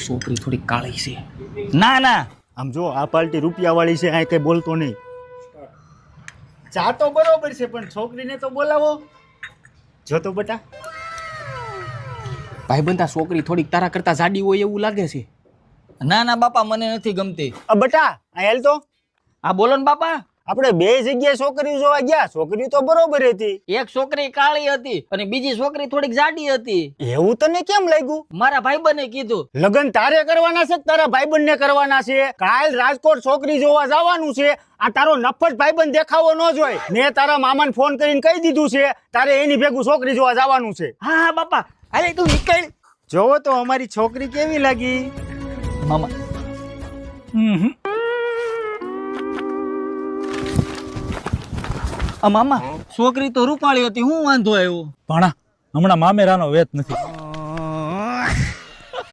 છોકરી થોડી કાળી છે. ના ના આમ જો આ પાર્ટી રૂપિયા વાળી છે, આ કઈ બોલતો નહીં. ચા તો બરોબર છે પણ છોકરીને તો બોલાવો. જો તો બેટા ભાઈબંધ આ છોકરી થોડીક તારા કરતા જાડી હોય એવું લાગે છે. ના ના બાપા મને નથી ગમતી. બેટા આ હેલ તો હા બોલો ને બાપા. આપણે બે જગ્યાએ છોકરીઓ જોવા ગયા, છોકરીઓ તો બરોબર હતી. એક છોકરી કાળી હતી અને બીજી છોકરી થોડીક જાડી હતી. એવું તને કેમ લાગ્યું? મારા ભાઈબંધે કીધું. લગ્ન તારે કરવાના છે કે તારા ભાઈબંધને કરવાના છે? કાલ રાજકોટ છોકરી જોવા જવાનું છે. આ તારો નફ્ફટ ભાઈબંધ દેખાવો ન જોઈએ. મેં તારા મામાને ફોન કરીને કહી દીધું છે તારે એની ભેગું છોકરી જોવા જવાનું છે. હા હા બાપા અરે તું નીકળ. જોવો તો અમારી છોકરી કેવી લાગી મામા. મામા છોકરી તો રૂપાળી હતી, હું વાંધો આવ્યો? ભાણા હમણાં મામેરાનો વેત નથી.